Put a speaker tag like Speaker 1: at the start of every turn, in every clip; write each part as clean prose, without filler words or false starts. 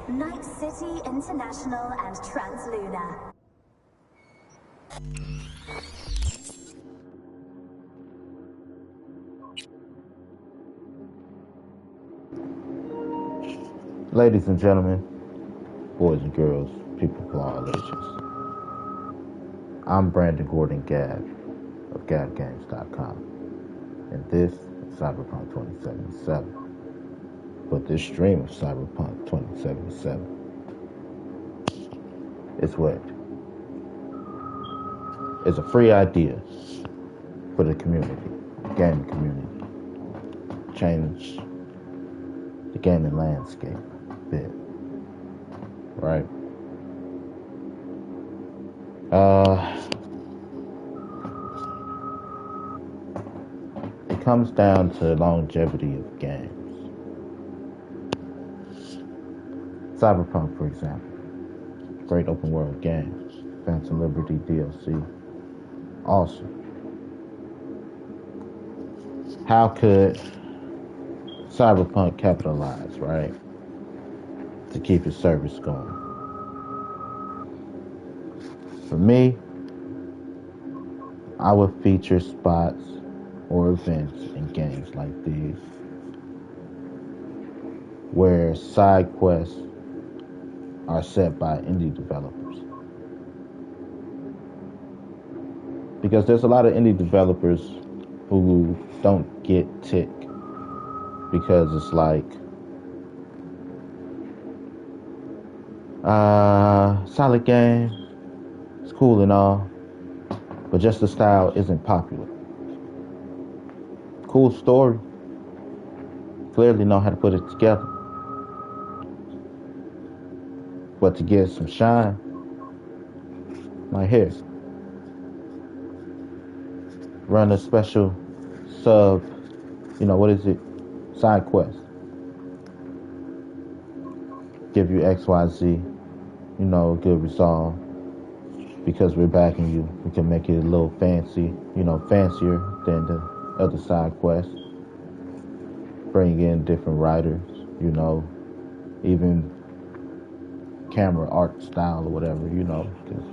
Speaker 1: Night City International and Translunar.
Speaker 2: Ladies and gentlemen, boys and girls, people of all ages, I'm Brandon Gordon Gab of GabGames.com, and this is Cyberpunk 2077. But this stream of Cyberpunk 2077 is what? It's a free idea for the community, the gaming community. Change the gaming landscape a bit, right? It comes down to longevity of games. Cyberpunk, for example, great open world game, Phantom Liberty DLC, awesome. How could Cyberpunk capitalize, right, to keep its service going? For me, I would feature spots or events in games like these where side quests are set by indie developers. Because there's a lot of indie developers who don't get tick because it's like, solid game, it's cool and all, but just the style isn't popular. Cool story, clearly know how to put it together, but to get some shine, like here, run a special sub, side quest. Give you XYZ, good resolve. Because we're backing you, we can make it a little fancy, fancier than the other side quests. Bring in different writers, even camera art style or whatever, because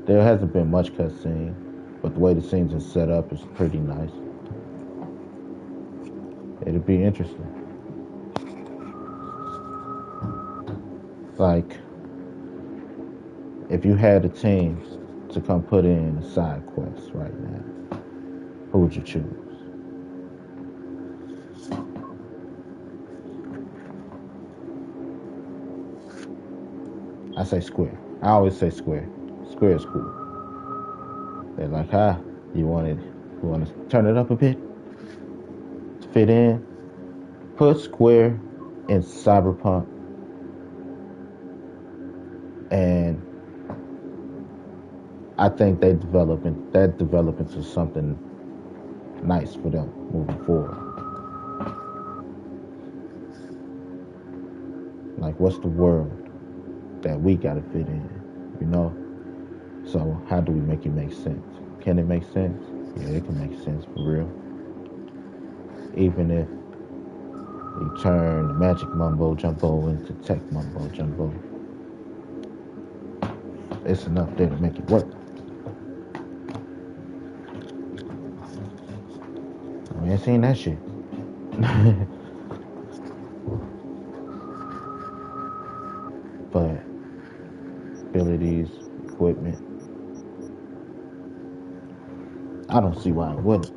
Speaker 2: there hasn't been much cutscene, but the way the scenes are set up is pretty nice. It'll be interesting. Like, if you had a team to come put in a side quest right now, who would you choose? I say Square. I always say Square. Square is cool. They're like, you want to turn it up a bit to fit in? Put Square in Cyberpunk, and I think that develop into something nice for them moving forward. Like, what's the world that we gotta fit in, So how do we make it make sense? Can it make sense? Yeah, it can make sense for real. Even if you turn the magic mumbo jumbo into tech mumbo jumbo, it's enough there to make it work. I ain't seen that shit. But abilities, equipment, I don't see why it wouldn't.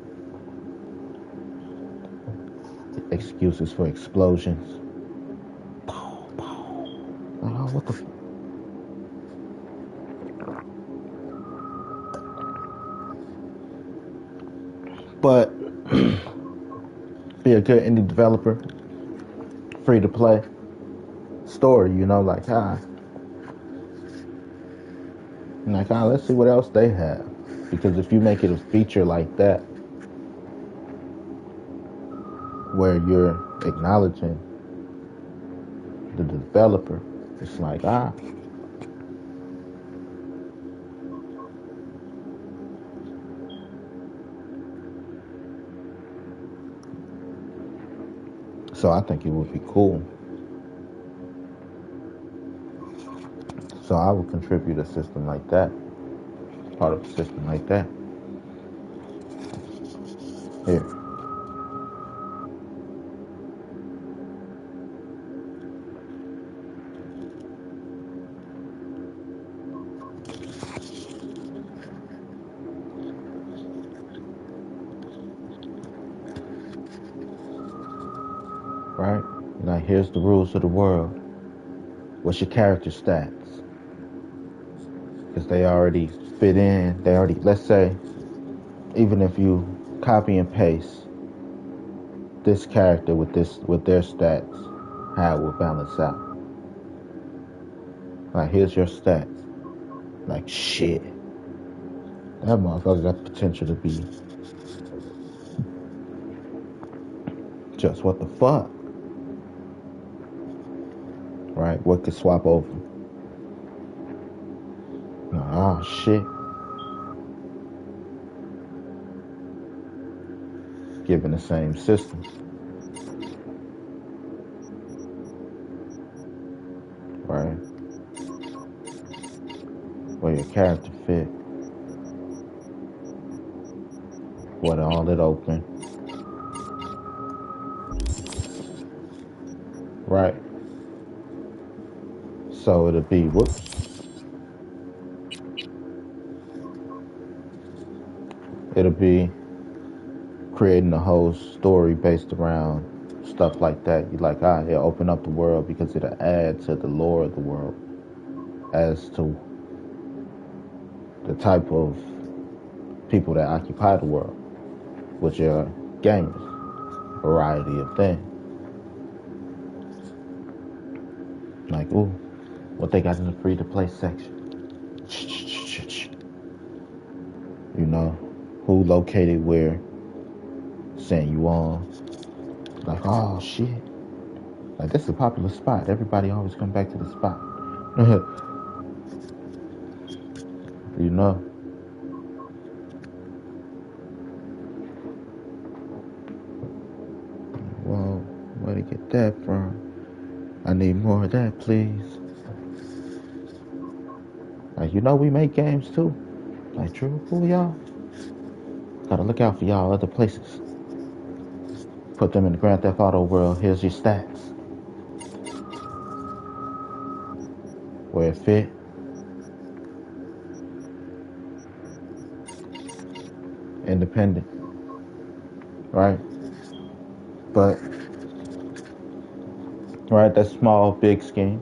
Speaker 2: Excuses for explosions. Oh, what the But be a good indie developer, free to play story, let's see what else they have. Because if you make it a feature like that, where you're acknowledging the developer, it's like, So I think it would be cool. So I would contribute a system like that, part of a system like that. Here. Right? Like, here's the rules of the world. What's your character stats? Because they already fit in. They already, let's say, even if you copy and paste this character with their stats, how it will balance out. Like, here's your stats. Like, shit. That motherfucker got the potential to be just what the fuck. Right? What could swap over? Oh, shit. Given the same system. Right? Where your character fit. What all it open. Right? So it'll be, whoops. It'll be creating a whole story based around stuff like that. You like, it'll open up the world because it'll add to the lore of the world as to the type of people that occupy the world, which are gamers, variety of things. Like, ooh, what they got in the free to play section. You know, who located where, sent you on. Like, oh shit. Like, this is a popular spot. Everybody always come back to the spot. You know. Well, where to get that from? I need more of that, please. Like, you know, we make games too. Like, true, cool, y'all. Gotta look out for y'all other places. Put them in the Grand Theft Auto world. Here's your stats. Where it fit. Independent. Right? But, right, that small, big scheme.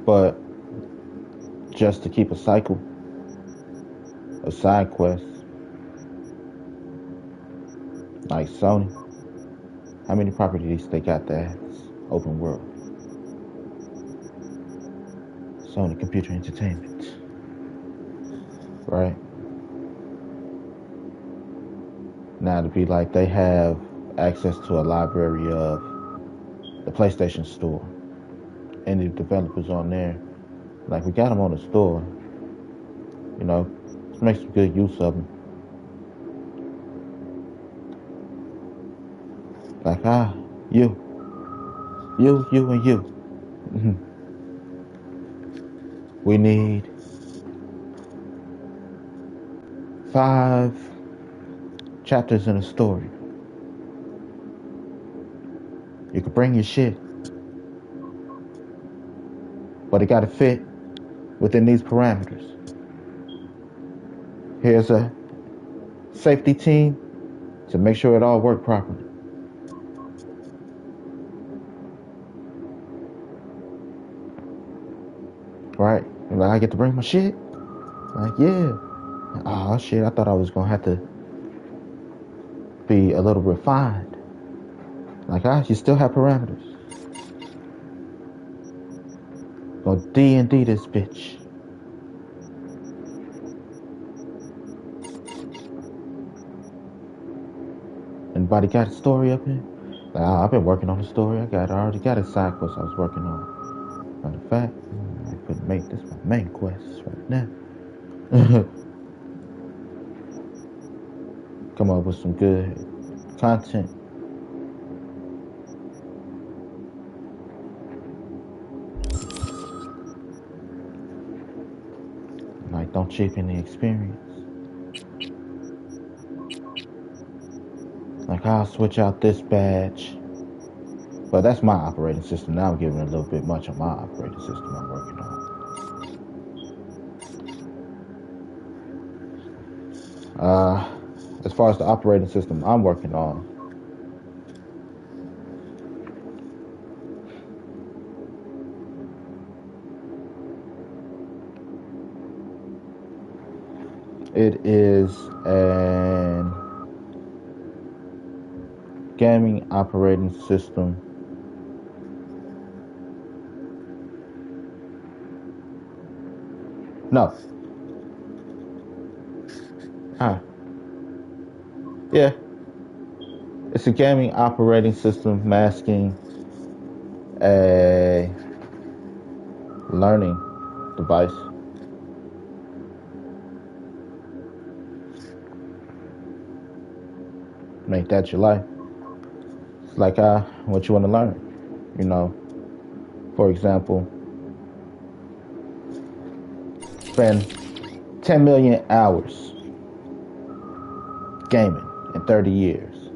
Speaker 2: But, just to keep a cycle of side quests. Like Sony. How many properties they got that's open world? Sony Computer Entertainment. Right? Now to be like they have access to a library of the PlayStation Store. Any developers on there. Like, we got them on the store. You know, let's make some good use of them. Like, you, and you. We need 5 chapters in a story. You could bring your shit, but it gotta fit within these parameters. Here's a safety team to make sure it all worked properly. Right? And like, I get to bring my shit? Like, yeah. Oh shit, I thought I was gonna have to be a little refined. Like, you still have parameters. Go D&D this bitch. Anybody got a story up here? Like, I've been working on the story. I already got a side quest I was working on. Matter of fact, I could make this my main quest right now. Come up with some good content. Don't cheapen the experience. Like, I'll switch out this badge. But that's my operating system. Now I'm giving a little bit much on my operating system I'm working on. As far as the operating system I'm working on, it is an gaming operating system. No. Yeah. It's a gaming operating system masking a learning device. Make that your life. It's like what you want to learn. You know, for example, spend 10 million hours gaming in 30 years.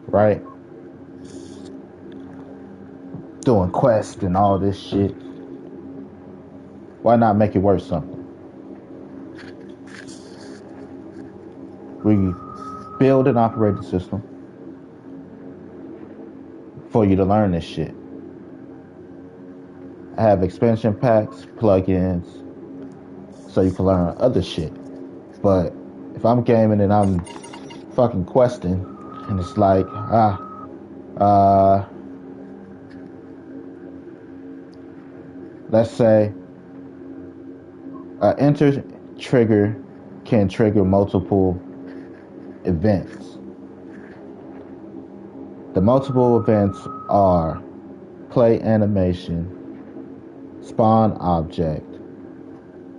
Speaker 2: Right? Doing quests and all this shit. Why not make it worth something? We build an operating system for you to learn this shit. I have expansion packs, plugins, so you can learn other shit. But if I'm gaming and I'm fucking questing, and it's like, let's say, enter trigger can trigger multiple events. The multiple events are play animation, spawn object,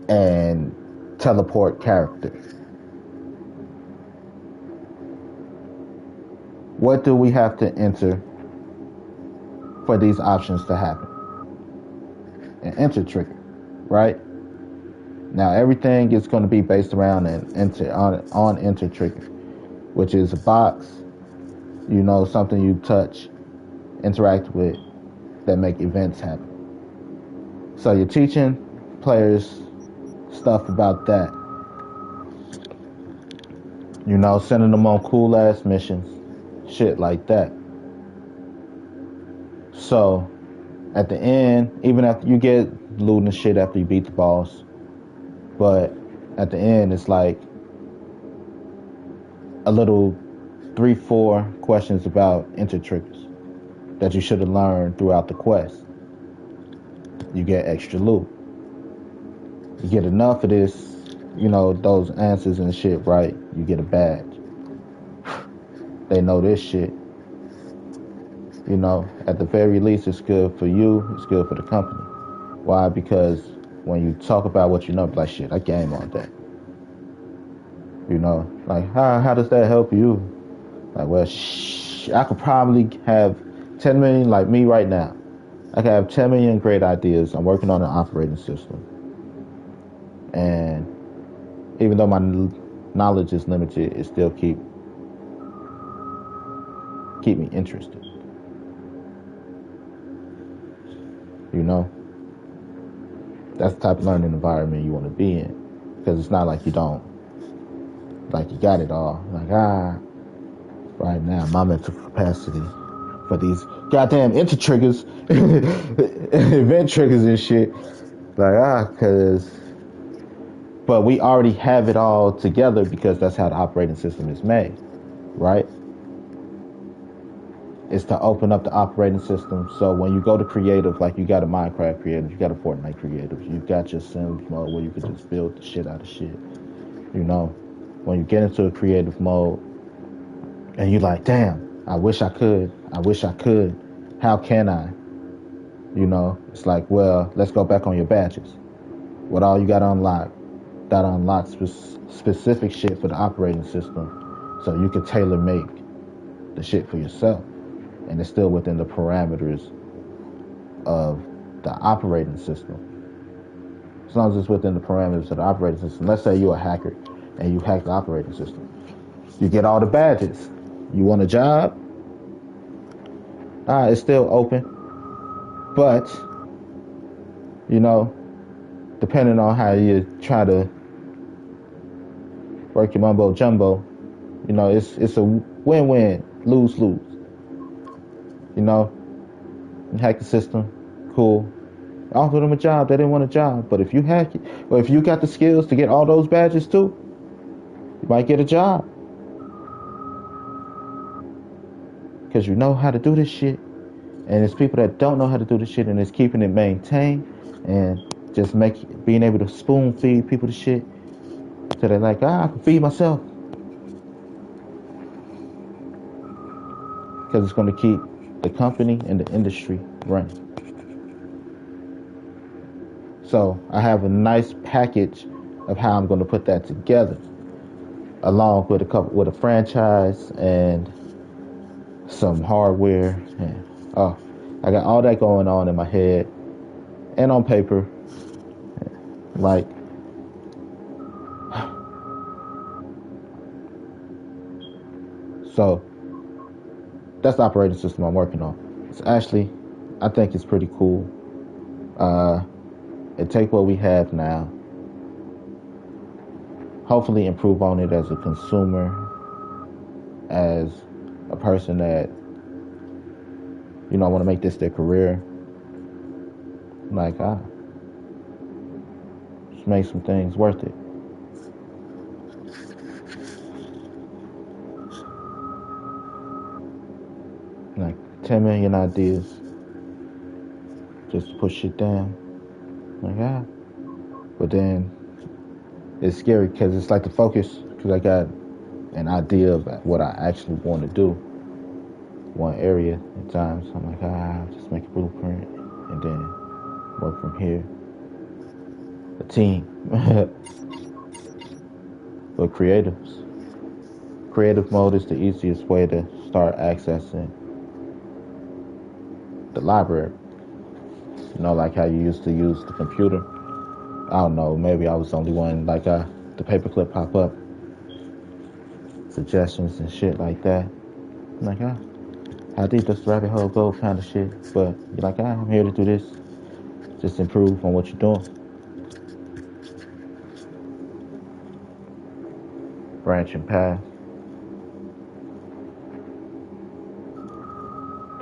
Speaker 2: and teleport character. What do we have to enter for these options to happen? An enter trigger, right? Now everything is going to be based around an enter trigger, which is a box, something you touch, interact with, that make events happen. So you're teaching players stuff about that. Sending them on cool ass missions, shit like that. So at the end, even after you get loot and shit after you beat the boss, but at the end it's like a little 3-4 questions about enter triggers that you should have learned throughout the quest. You get extra loot. You get enough of this, those answers and shit right, you get a badge. They know this shit. At the very least, it's good for you, it's good for the company. Why? Because when you talk about what you know, like, shit, I game all day. Like, how does that help you? Like, well, I could probably have 10 million, like me right now. I could have 10 million great ideas. I'm working on an operating system. And even though my knowledge is limited, it still keep me interested. That's the type of learning environment you want to be in. Because it's not like you don't, like you got it all. Like, right now, my mental capacity for these goddamn enter triggers, event triggers and shit. Like, but we already have it all together because that's how the operating system is made, right? Is to open up the operating system. So when you go to creative, like you got a Minecraft creative, you got a Fortnite creative, you got your Sims mode where you could just build the shit out of shit. When you get into a creative mode and you're like, damn, I wish I could. How can I? It's like, well, let's go back on your badges. What all you got to unlock? That unlocks specific shit for the operating system so you can tailor make the shit for yourself. And it's still within the parameters of the operating system. as long as it's within the parameters of the operating system. Let's say you're a hacker and you hack the operating system. You get all the badges. You want a job? It's still open. But, depending on how you try to work your mumbo jumbo, it's a win-win, lose-lose. You hack the system, cool. Offer them a job, they didn't want a job. But if you hack it, or if you got the skills to get all those badges too, you might get a job. Because you know how to do this shit. And it's people that don't know how to do this shit and it's keeping it maintained and just being able to spoon feed people the shit. So they're like, I can feed myself. Because it's going to keep the company and the industry running. So I have a nice package of how I'm going to put that together, along with a franchise and some hardware. And, I got all that going on in my head and on paper. Like, so that's the operating system I'm working on. It's actually, I think it's pretty cool. It take what we have now, hopefully improve on it as a consumer, as a person that, I want to make this their career. Like, just make some things worth it. Like 10 million ideas just to put shit down. Like, but then it's scary because it's like the focus, because I got an idea of what I actually want to do one area at times. I'm like, just make a blueprint and then work from here. A team. But creative mode is the easiest way to start accessing the library. Like how you used to use the computer. I don't know, maybe I was the only one, like the paperclip pop up, suggestions and shit like that. I'm like, how deep does the rabbit hole go kind of shit. But you're like, I'm here to do this. Just improve on what you're doing. Branching path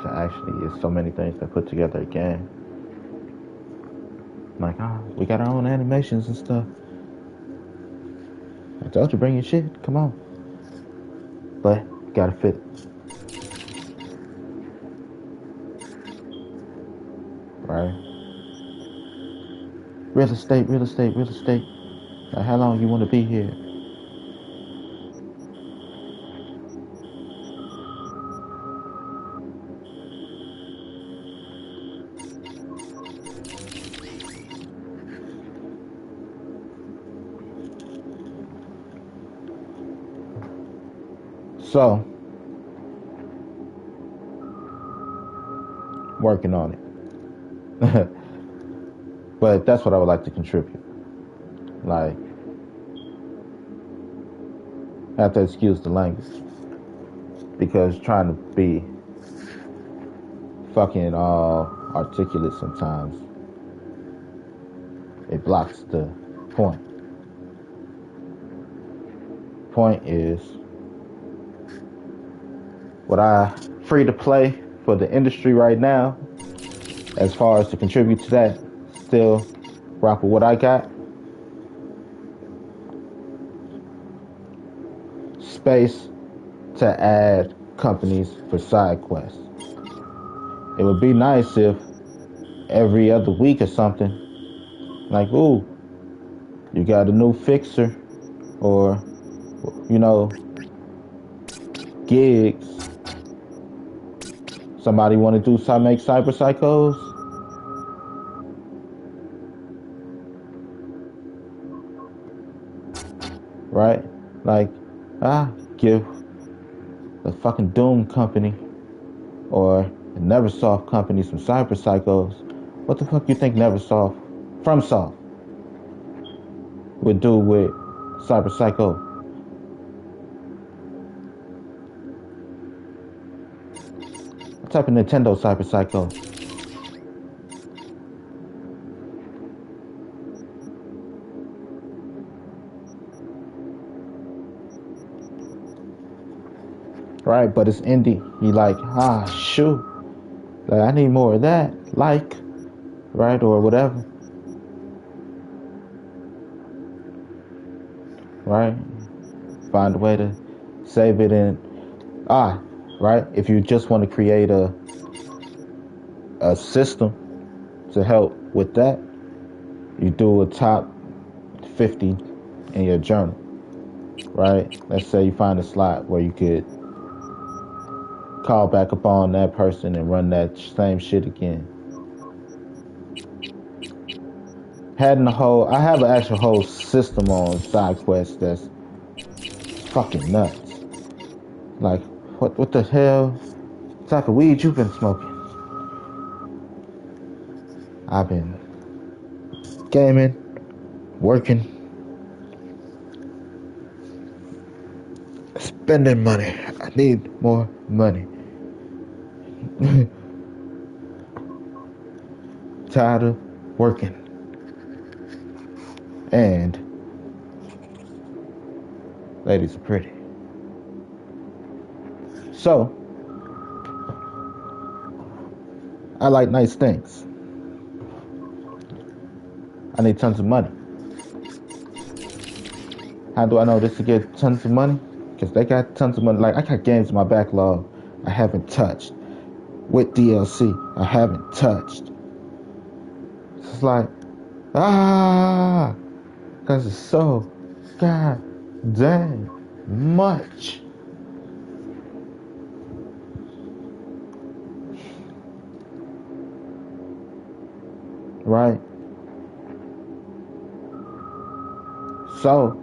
Speaker 2: to actually, it's so many things that put together again. Like, we got our own animations and stuff. I told you, bring your shit. Come on. But, gotta fit it. Right? Real estate. Like, how long you want to be here? So, working on it. But that's what I would like to contribute. Like, I have to excuse the language. Because trying to be fucking articulate sometimes, it blocks the point. Point is, what I free to play for the industry right now, as far as to contribute to that, still rock with what I got. Space to add companies for side quests. It would be nice if every other week or something, like, ooh, you got a new fixer, or, gigs. Somebody want to make cyber psychos? Right? Like, give the fucking Doom company or the Neversoft company some cyber psychos. What the fuck you think Neversoft? FromSoft. would do with Cyber Psycho. Type in Nintendo Cyber Psycho. Right, but it's indie. You like, shoot. Like, I need more of that. Like, right, or whatever. Right? Find a way to save it in. Right? If you just want to create a system to help with that, you do a top 50 in your journal. Right? Let's say you find a slot where you could call back upon that person and run that same shit again. I have an actual whole system on side quests that's fucking nuts. Like, what the hell type of weed you been smoking? I've been gaming, working, spending money. I need more money. Tired of working. And ladies are pretty. So, I like nice things. I need tons of money. How do I know this to get tons of money? Because they got tons of money. Like, I got games in my backlog I haven't touched. With DLC, I haven't touched. It's like, because it's so god dang much. Right? So,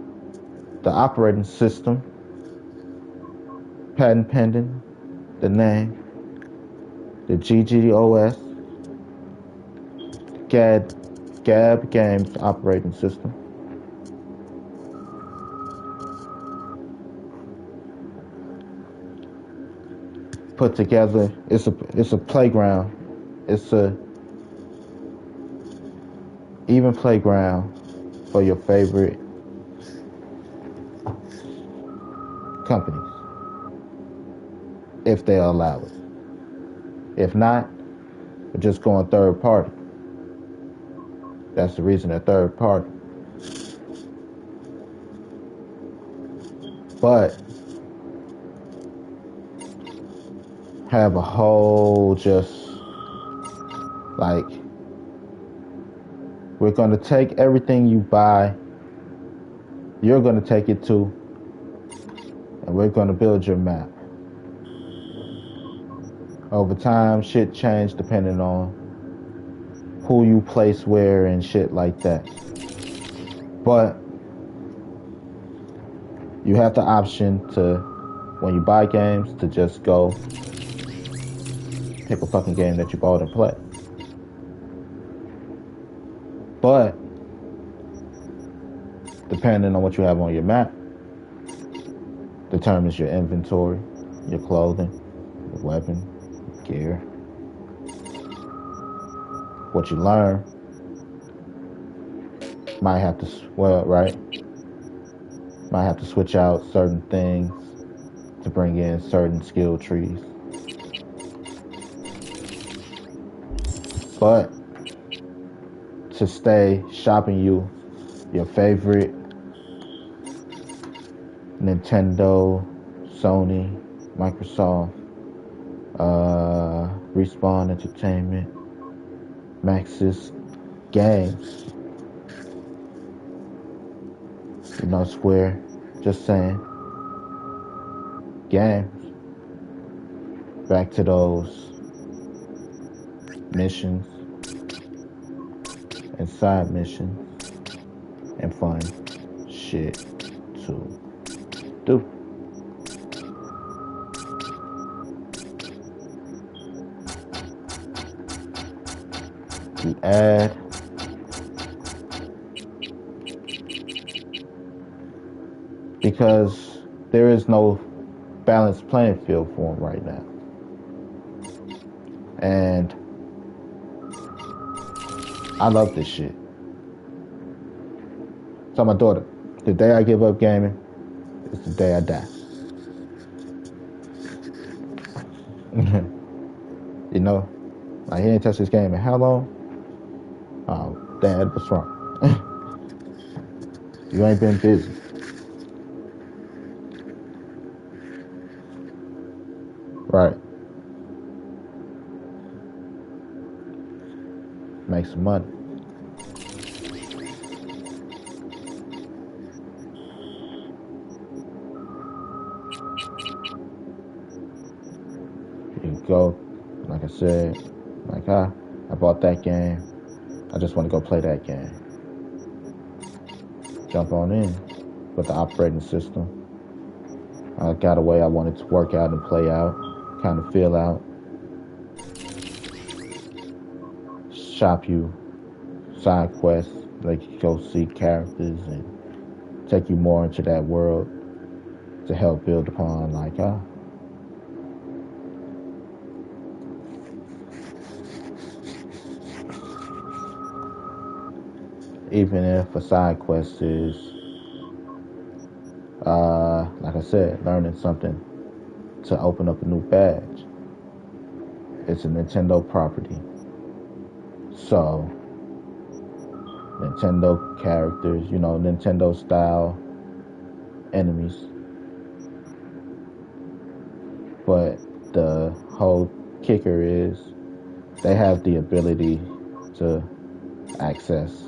Speaker 2: the operating system, patent pending, the name, the GGOS, Gab Games operating system. Put together, it's a playground. It's a even playground for your favorite companies, if they allow it. If not, we're just going third party. That's the reason they're third party. But have a whole just like, we're going to take everything you buy, you're going to take it to, and we're going to build your map. Over time, shit changed depending on who you place where and shit like that. But you have the option to, when you buy games, to just go pick a fucking game that you bought and play. But depending on what you have on your map determines your inventory, your clothing, your weapon, gear, what you learn. Might have to might have to switch out certain things to bring in certain skill trees. But to stay shopping you your favorite Nintendo, Sony, Microsoft, Respawn Entertainment, Maxis games. You know, Square, just saying. Games. Back to those missions and side missions and fun shit to do. You add because there is no balanced playing field for him right now. And I love this shit. Tell my daughter, the day I give up gaming is the day I die. You know, like he ain't touched this game in how long? Oh, Dad, what's wrong? You ain't been busy. Right. Make some money. You go, like I said, like I bought that game. I just want to go play that game. Jump on in with the operating system. I got a way I wanted to work out and play out, kind of feel out. Shop you side quests, like you go see characters and take you more into that world to help build upon, like, even if a side quest is, like I said, learning something to open up a new badge. It's a Nintendo property. So, Nintendo characters, Nintendo style enemies. But the whole kicker is they have the ability to access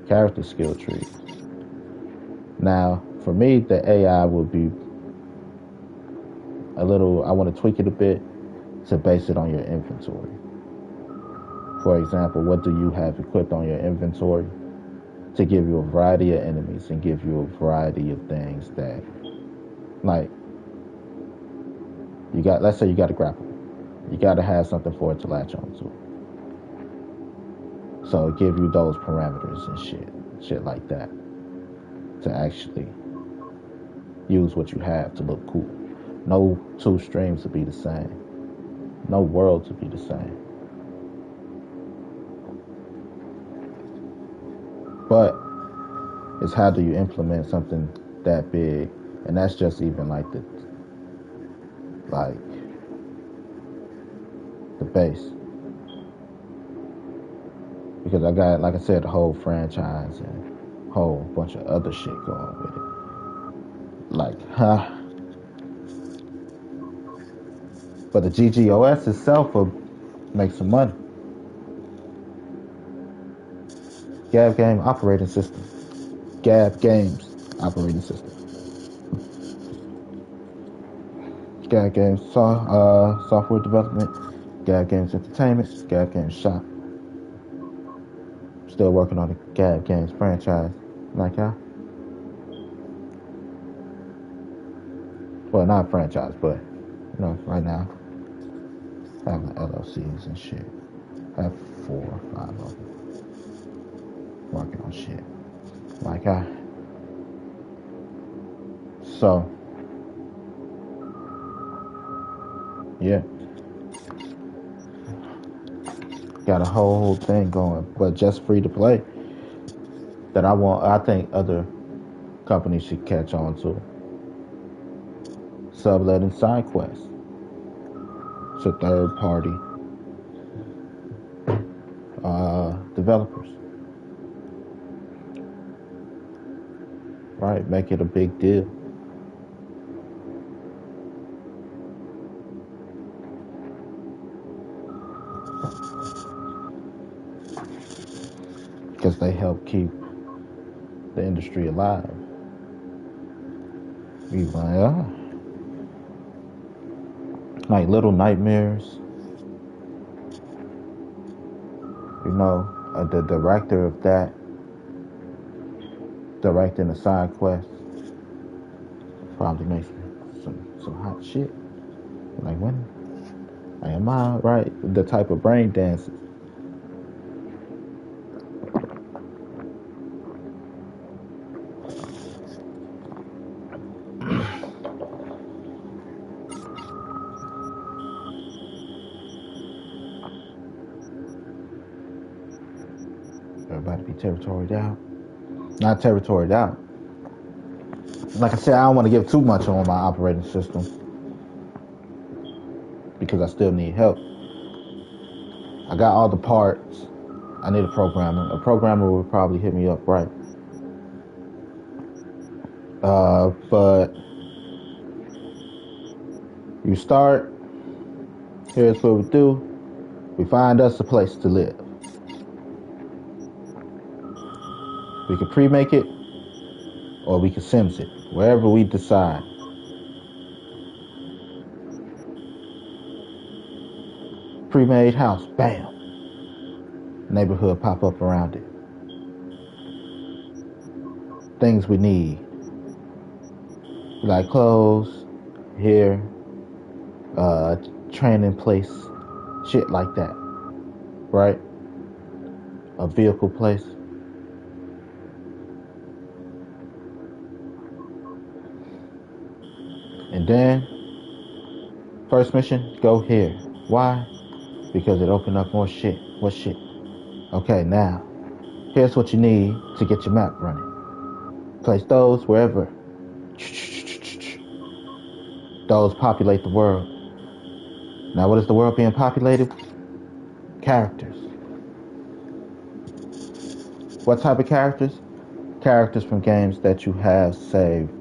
Speaker 2: character skill trees. Now, for me, the AI would be I want to tweak it a bit to base it on your inventory. For example, what do you have equipped on your inventory to give you a variety of enemies and give you a variety of things that, like, let's say you got a grapple. You got to have something for it to latch onto. So it give you those parameters and shit like that to actually use what you have to look cool. No two streams to be the same. No world to be the same. But it's how do you implement something that big, and that's just even like the base. Because I got, like I said, the whole franchise and a whole bunch of other shit going with it. Like, but the GGOS itself will make some money. Gab Game Operating System. Gab Games Operating System. Gab Games Software Development. Gab Games Entertainment. Gab Games Shop. Still working on the Gab Games franchise. Like how? Well, not franchise, but, right now, having LLCs and shit. I have 4 or 5 of them. Working on shit. Like how? So, yeah. Got a whole thing going, but just free to play that I think other companies should catch on to. Subletting side quests. It's a third party developers. Right, make it a big deal. Because they help keep the industry alive. Like Little Nightmares. The director of that directing the side quest probably makes some hot shit. Like, when am I right? The type of brain dances. everybody be territoried out. Not territoried out. Like I said, I don't want to give too much on my operating system because I still need help. I got all the parts. I need a programmer. A programmer would probably hit me up, right? But you start. Here's what we do. We find us a place to live. We can pre-make it, or we can Sims it, wherever we decide. Pre-made house, bam. Neighborhood pop up around it. Things we need, like clothes, hair, training place, shit like that, right? A vehicle place. And then, first mission, go here. Why? Because it opened up more shit. What shit? Okay, now, here's what you need to get your map running. Place those wherever. Those populate the world. Now, what is the world being populated? Characters. What type of characters? Characters from games that you have saved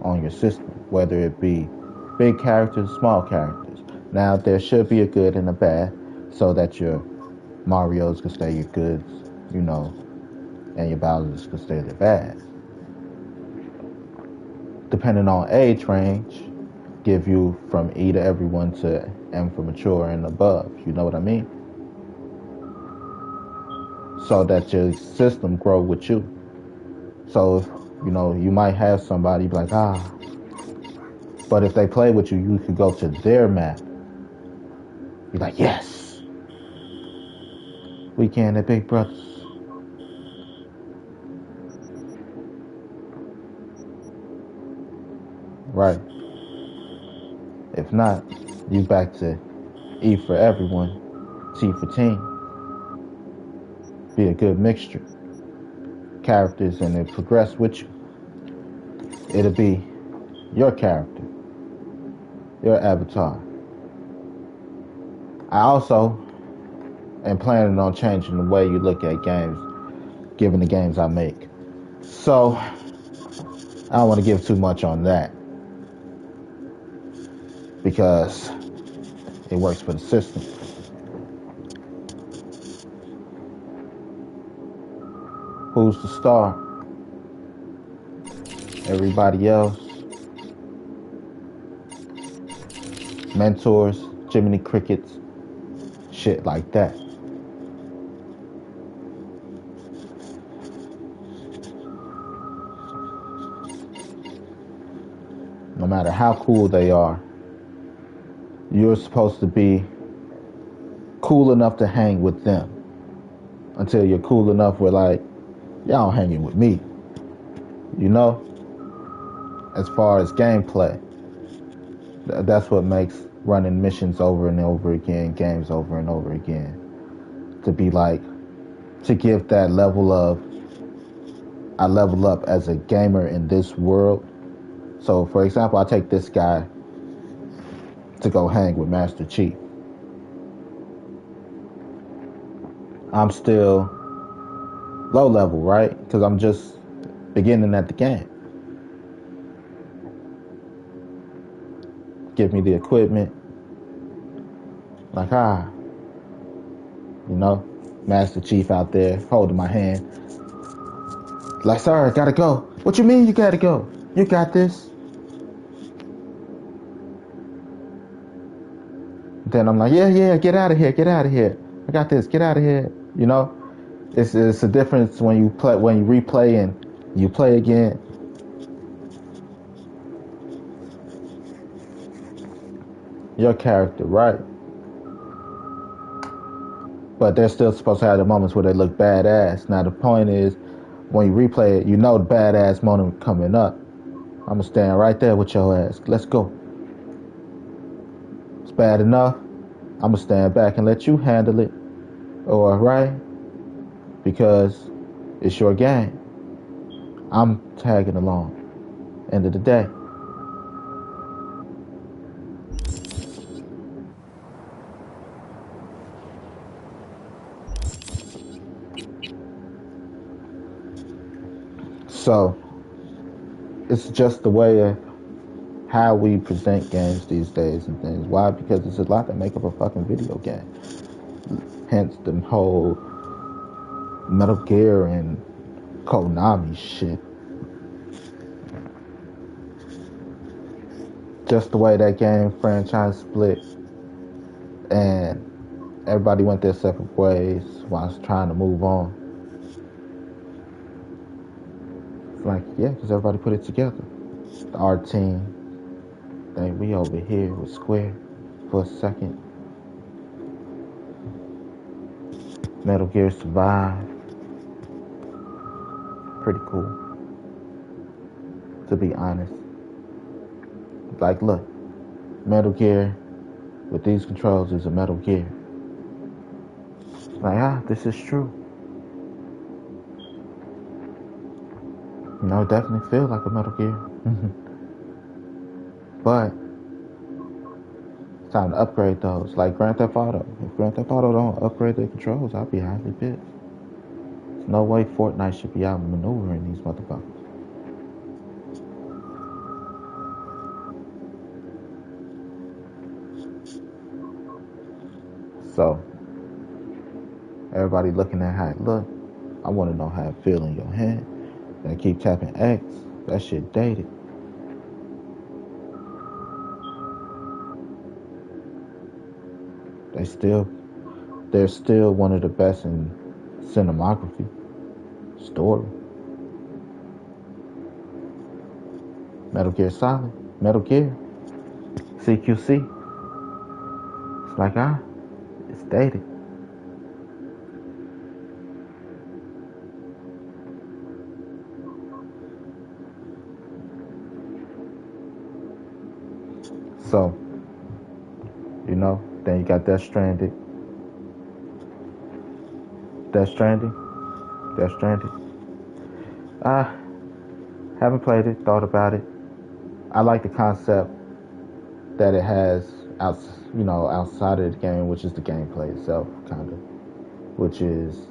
Speaker 2: on your system, whether it be big characters, small characters. Now, there should be a good and a bad, so that your Marios can stay your goods, and your Bowsers can stay their bads. Depending on age range, give you from E to everyone to M for mature and above. You know what I mean? So that your system grow with you. So if, you might have somebody be like, but if they play with you, you could go to their map. Be like, yes, we can, they're big brothers. Right. If not, you back to E for everyone, T for team. Be a good mixture. Characters and it progress with you. It'll be your character, your avatar. I also am planning on changing the way you look at games, given the games I make. So, I don't want to give too much on that because it works for the system. Who's the star? Everybody else. Mentors, Jiminy Crickets, shit like that. No matter how cool they are, you're supposed to be cool enough to hang with them until you're cool enough where like, y'all hanging with me. As far as gameplay, that's what makes running missions over and over again, games over and over again. To be like, to give that level of, I level up as a gamer in this world. So, for example, I take this guy to go hang with Master Chief. I'm still low level, right? Because I'm just beginning at the game. Give me the equipment. Like, Master Chief out there holding my hand. Like, sir, I gotta go. What you mean you gotta go? You got this. Then I'm like, yeah, get out of here. I got this, get out of here. It's a difference when you replay and you play again. Your character, right? But they're still supposed to have the moments where they look badass. Now the point is, when you replay it, the badass moment coming up. I'm gonna stand right there with your ass. Let's go. It's bad enough. I'm gonna stand back and let you handle it. Or right? Because It's your game. I'm tagging along. End of the day. So it's just the way of how we present games these days and things. Why? Because it's a lot that make up a fucking video game. Hence the whole Metal Gear and Konami shit. Just the way that game franchise split and everybody went their separate ways while trying to move on. It's like, yeah, because everybody put it together. Our team, we over here with Square for a second. Metal Gear survived. Pretty cool, to be honest. Like, look, Metal Gear with these controls is a Metal Gear. Like, this is true. You know, it definitely feels like a Metal Gear. But it's time to upgrade those. Like Grand Theft Auto. If Grand Theft Auto don't upgrade their controls, I'll be highly pissed. There's no way Fortnite should be out maneuvering these motherfuckers. So, everybody looking at how it look. I want to know how it feel in your hand. Then keep tapping X. That shit dated. They're still one of the best in cinematography, story. Metal Gear Solid, Metal Gear, CQC. It's like, it's dated. So, you know, then you got Death Stranding. Haven't played it, thought about it. I like the concept that it has outside of the game, which is the gameplay itself, kind of, which is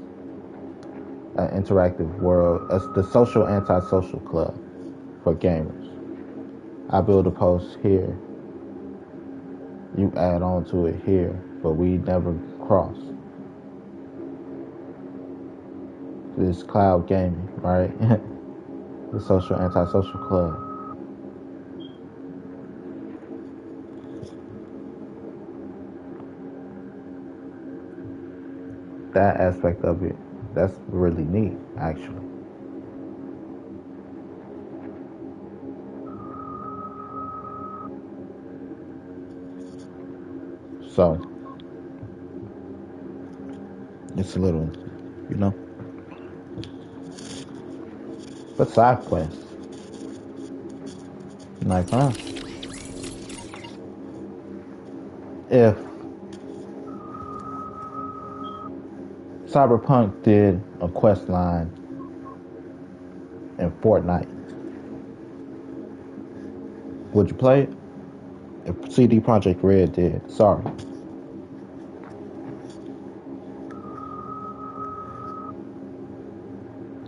Speaker 2: an interactive world, the social antisocial club for gamers. I build a post here, you add on to it here, but we never cross. This cloud gaming, right? The social antisocial club. That aspect of it, that's really neat, actually. So, it's a little, you know. But side quest. Like, if Cyberpunk did a quest line in Fortnite, would you play it? If CD Projekt Red did, sorry.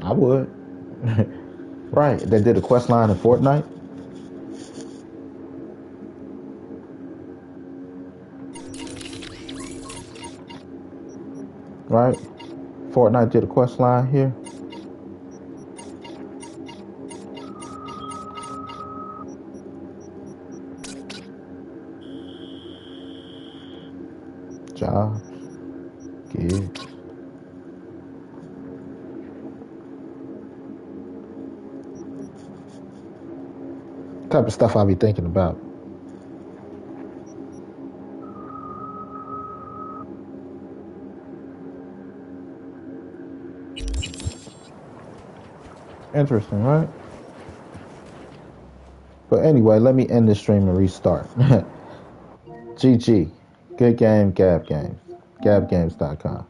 Speaker 2: I would. Right, they did a quest line in Fortnite. Right? Fortnite did a quest line here. Jobs, gigs. Type of stuff I be thinking about. Interesting, right? But anyway, let me end this stream and restart. GG. Good game, Gab Games. GabGames.com.